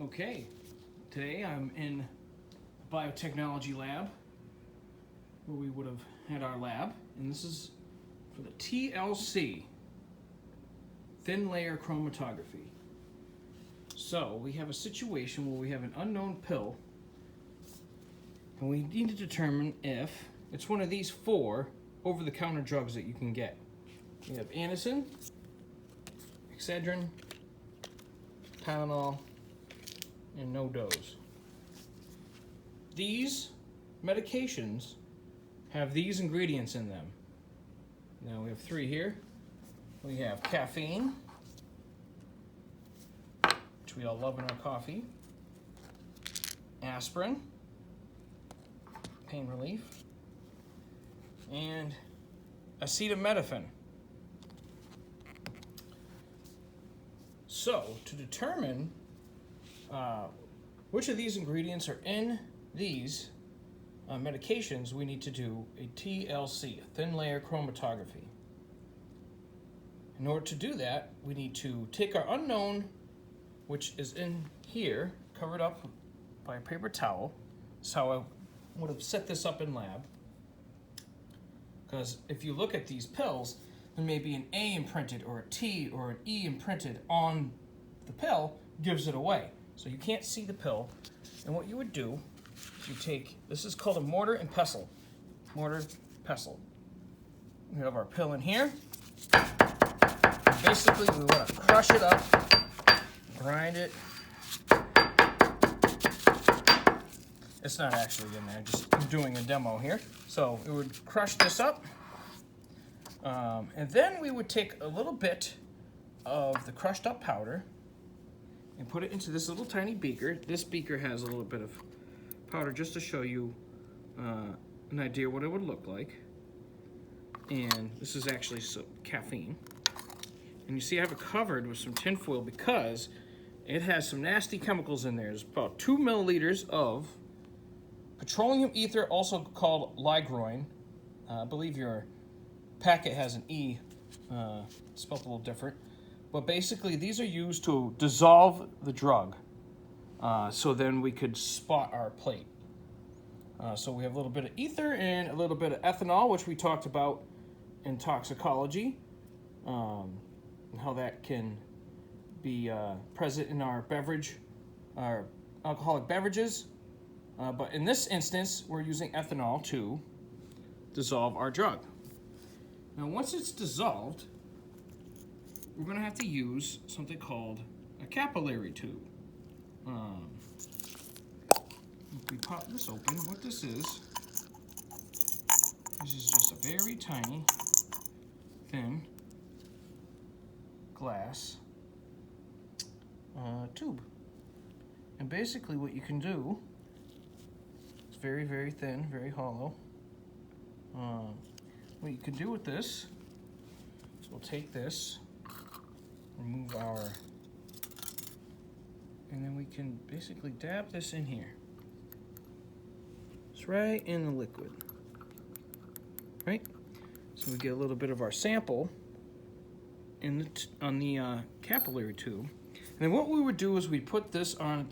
Okay, today I'm in biotechnology lab where we would have had our lab, and this is for the TLC, thin layer chromatography. So we have a situation where we have an unknown pill, and we need to determine if it's one of these 4 over-the-counter drugs that you can get. We have Anacin, Excedrin, Tylenol, and no dose. These medications have these ingredients in them. Now we have 3 here. We have caffeine, which we all love in our coffee, aspirin, pain relief, and acetaminophen. So to determine which of these ingredients are in these medications, we need to do a TLC, a thin layer chromatography. In order to do that, we need to take our unknown, which is in here, covered up by a paper towel. That's how I would have set this up in lab. Because if you look at these pills, there may be an A imprinted or a T or an E imprinted on the pill, gives it away. So you can't see the pill. And what you would do is you take, this is called a mortar and pestle. Mortar, pestle. We have our pill in here. And basically, we want to crush it up, grind it. It's not actually in there, just I'm doing a demo here. So we would crush this up. And then we would take a little bit of the crushed up powder and put it into this little tiny beaker. This beaker has a little bit of powder just to show you an idea what it would look like. And this is actually caffeine. And you see I have it covered with some tin foil because it has some nasty chemicals in there. There's about 2 milliliters of petroleum ether, also called ligroin. I believe your packet has an E, spelled a little different. But basically, these are used to dissolve the drug, so then we could spot our plate. So we have a little bit of ether and a little bit of ethanol, which we talked about in toxicology, and how that can be present in our beverage, our alcoholic beverages. But in this instance, we're using ethanol to dissolve our drug. Now, once it's dissolved, we're going to have to use something called a capillary tube. If we pop this open, what this is just a very tiny, thin glass tube. And basically what you can do, it's very, very thin, very hollow. What you can do with this is we'll take this, remove and then we can basically dab this in here. It's right in the liquid, right? So we get a little bit of our sample on the capillary tube. And then what we would do is we'd put this on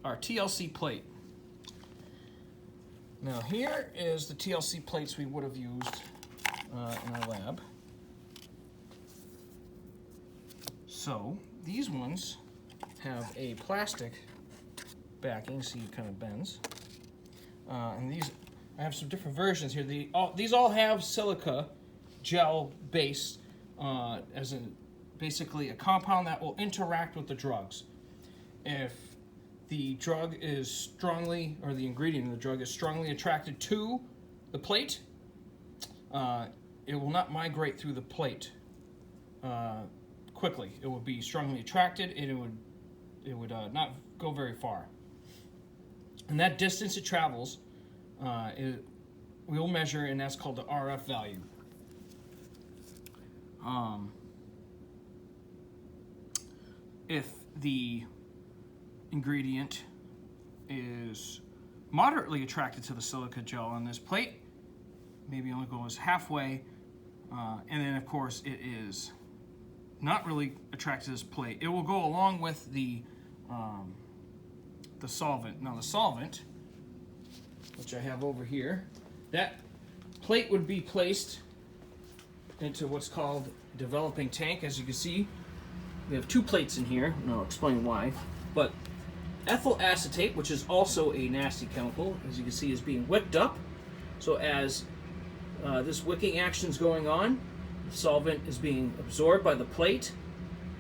our TLC plate. Now here is the TLC plates we would have used in our lab. So these ones have a plastic backing, see it kind of bends. And these, I have some different versions here. These all have silica gel base as basically a compound that will interact with the drugs. If the drug is strongly, or the ingredient in the drug is strongly attracted to the plate, it will not migrate through the plate quickly. It would be strongly attracted, and it would not go very far. And that distance it travels, we'll measure, and that's called the RF value. If the ingredient is moderately attracted to the silica gel on this plate, maybe only goes halfway, and then of course it is not really attracted to this plate. It will go along with the the solvent. Now the solvent, which I have over here, that plate would be placed into what's called a developing tank. As you can see, we have two plates in here, and I'll explain why. But ethyl acetate, which is also a nasty chemical, as you can see, is being wicked up. So as this wicking action is going on, the solvent is being absorbed by the plate.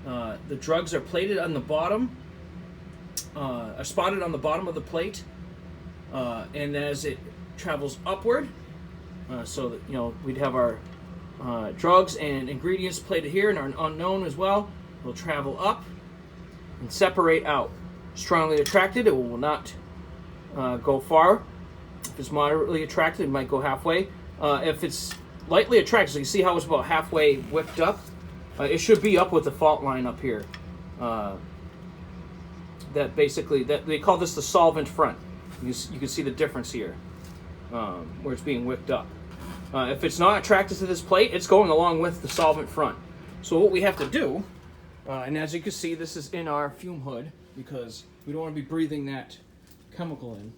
The drugs are plated on the bottom, are spotted on the bottom of the plate, and as it travels upward, so that, you know, we'd have our drugs and ingredients plated here and are unknown as well, will travel up and separate out. Strongly attracted, it will not go far. If it's moderately attracted, it might go halfway. If it's lightly attracted, so you see how it's about halfway whipped up, it should be up with the fault line up here. That basically, they call this the solvent front. You can see the difference here, where it's being whipped up. If it's not attracted to this plate, it's going along with the solvent front. So what we have to do, and as you can see, this is in our fume hood because we don't want to be breathing that chemical in.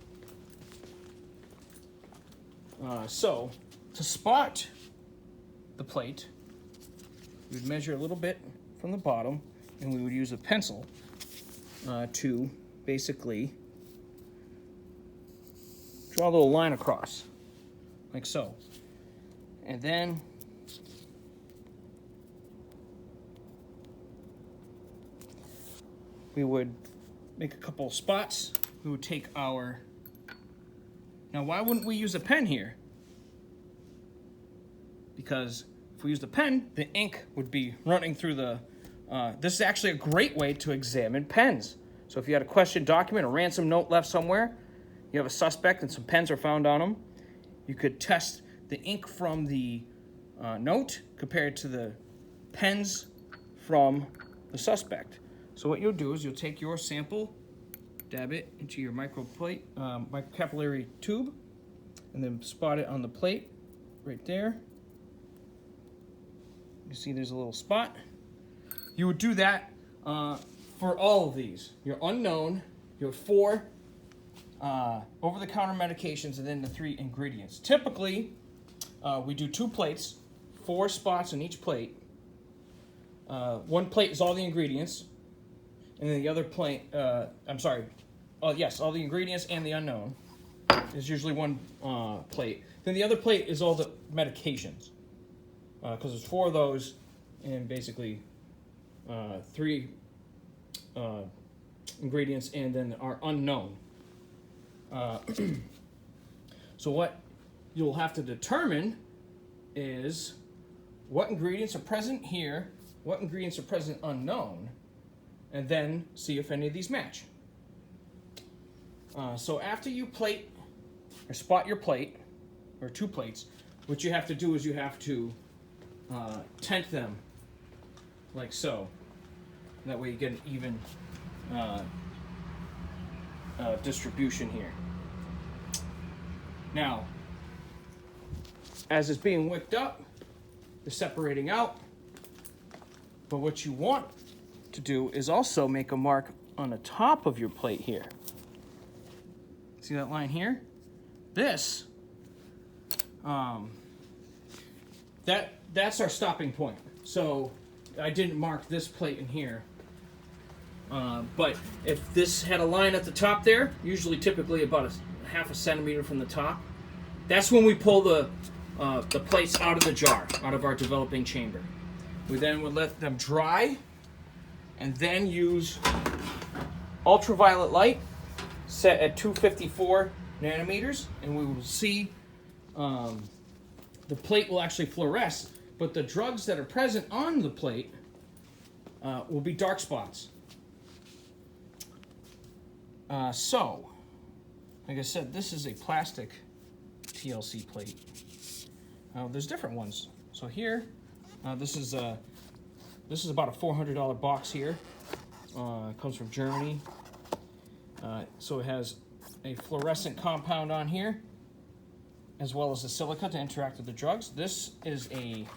So to spot the plate, we would measure a little bit from the bottom, and we would use a pencil to basically draw a little line across, like so. And then we would make a couple of spots. We would take our... Now, why wouldn't we use a pen here? Because if we used a pen, the ink would be running through the... this is actually a great way to examine pens. So if you had a question document, a ransom note left somewhere, you have a suspect and some pens are found on them, you could test the ink from the note compared to the pens from the suspect. So what you'll do is you'll take your sample, dab it into your microcapillary tube, and then spot it on the plate right there. You see there's a little spot. You would do that for all of these. Your unknown, your 4 over-the-counter medications, and then the 3 ingredients. Typically, we do 2 plates, 4 spots on each plate. 1 plate is all the ingredients, and then the other plate, yes, all the ingredients and the unknown is usually 1 plate. Then the other plate is all the medications, because there's 4 of those, and basically 3 ingredients, and then our unknown. So what you'll have to determine is what ingredients are present here, what ingredients are present unknown, and then see if any of these match. So after you plate or spot your plate, or 2 plates, what you have to do is you have to tent them like so. That way you get an even distribution here. Now, as it's being wicked up, they're separating out. But what you want to do is also make a mark on the top of your plate here. See that line here? This, that's our stopping point. So I didn't mark this plate in here. But if this had a line at the top there, usually typically about a half a centimeter from the top, that's when we pull the plates out of the jar, out of our developing chamber. We then would let them dry and then use ultraviolet light set at 254 nanometers, and we will see the plate will actually fluoresce, but the drugs that are present on the plate will be dark spots. So, like I said, this is a plastic TLC plate. There's different ones. So here, this is about a $400 box here. It comes from Germany. So it has a fluorescent compound on here, as well as the silica to interact with the drugs. This is a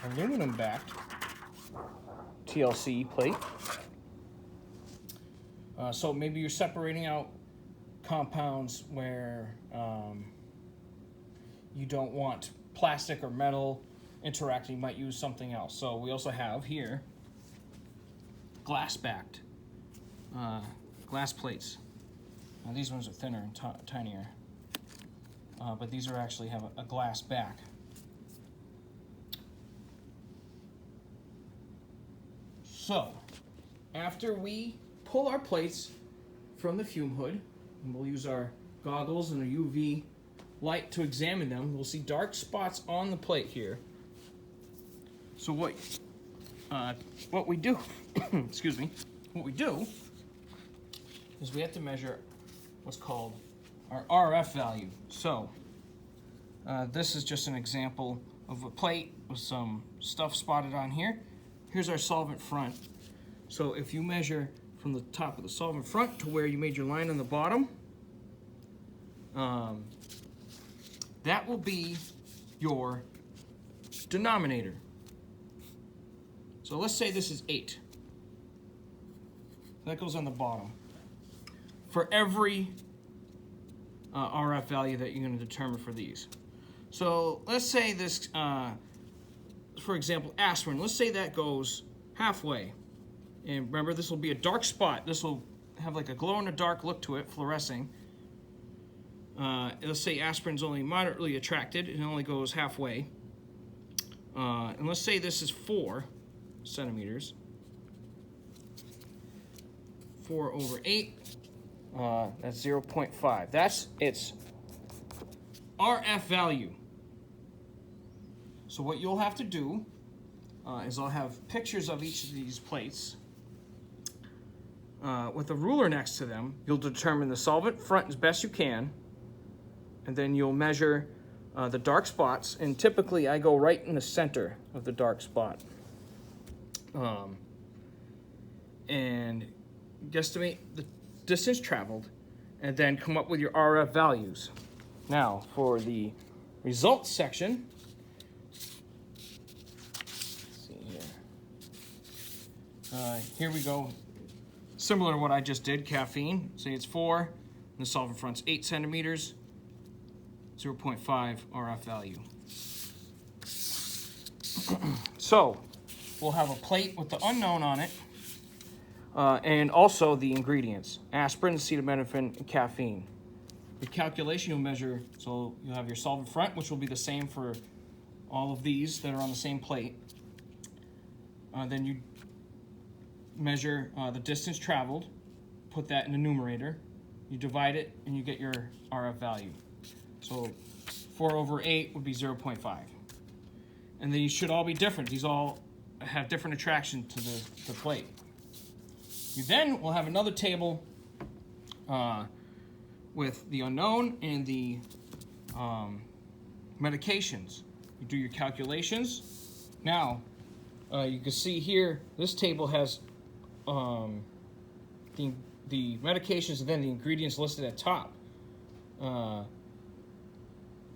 aluminum-backed TLC plate. So maybe you're separating out compounds where you don't want plastic or metal interacting. You might use something else. So we also have here glass-backed glass plates. Now these ones are thinner and tinier, but these are actually have a glass back. So after we pull our plates from the fume hood, and we'll use our goggles and a UV light to examine them, we'll see dark spots on the plate here. So what we do, excuse me, what we do is we have to measure what's called our RF value. So this is just an example of a plate with some stuff spotted on here. Here's our solvent front. So if you measure from the top of the solvent front to where you made your line on the bottom, that will be your denominator. So let's say this is 8. That goes on the bottom. For every RF value that you're going to determine for these. So let's say this, for example, aspirin, let's say that goes halfway. And remember, this will be a dark spot. This will have like a glow-in-the-dark look to it, fluorescing. Let's say aspirin's only moderately attracted, and it only goes halfway. And let's say this is 4 centimeters. 4 over 8, that's 0.5. That's its RF value. So what you'll have to do is I'll have pictures of each of these plates. With a ruler next to them, you'll determine the solvent front as best you can, and then you'll measure the dark spots, and typically I go right in the center of the dark spot. And guesstimate the distance traveled, and then come up with your RF values. Now, for the results section, let's see here. Here we go. Similar to what I just did, caffeine. Say it's 4, and the solvent front's 8 centimeters, 0.5 RF value. So, we'll have a plate with the unknown on it, and also the ingredients: aspirin, acetaminophen, and caffeine. The calculation you'll measure, so you'll have your solvent front, which will be the same for all of these that are on the same plate. Then you measure the distance traveled, put that in the numerator, you divide it, and you get your RF value. So 4 over 8 would be 0.5. And these should all be different. These all have different attraction to the plate. You then will have another table with the unknown and the medications. You do your calculations. Now, you can see here, this table has the medications and then the ingredients listed at top.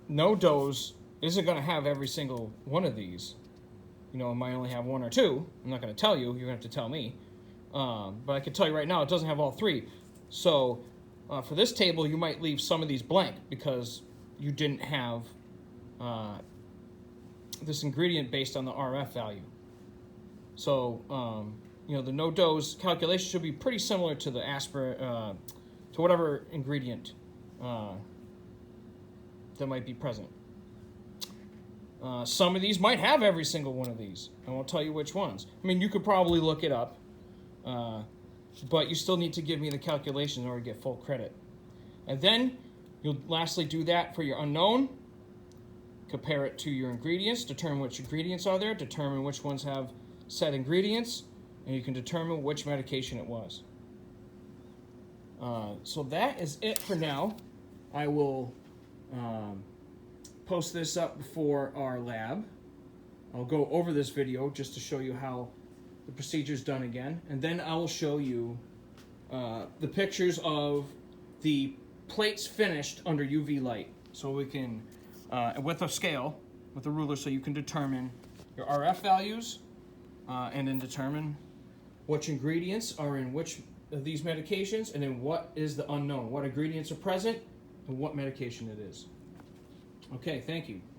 No dose isn't going to have every single one of these. You know, it might only have 1 or 2. I'm not going to tell you. You're going to have to tell me. But I can tell you right now, it doesn't have all 3. So for this table, you might leave some of these blank because you didn't have this ingredient based on the RF value. So, you know, the no-dose calculation should be pretty similar to the aspirin, to whatever ingredient that might be present. Some of these might have every single one of these. I won't tell you which ones. I mean, you could probably look it up, but you still need to give me the calculation in order to get full credit. And then you'll lastly do that for your unknown, compare it to your ingredients, determine which ingredients are there, determine which ones have set ingredients, and you can determine which medication it was. So that is it for now. I will post this up before our lab. I'll go over this video just to show you how the procedure is done again, and then I will show you the pictures of the plates finished under UV light, so we can, with a scale, with a ruler, so you can determine your RF values, and then determine which ingredients are in which of these medications, and then what is the unknown, what ingredients are present, and what medication it is. Okay, thank you.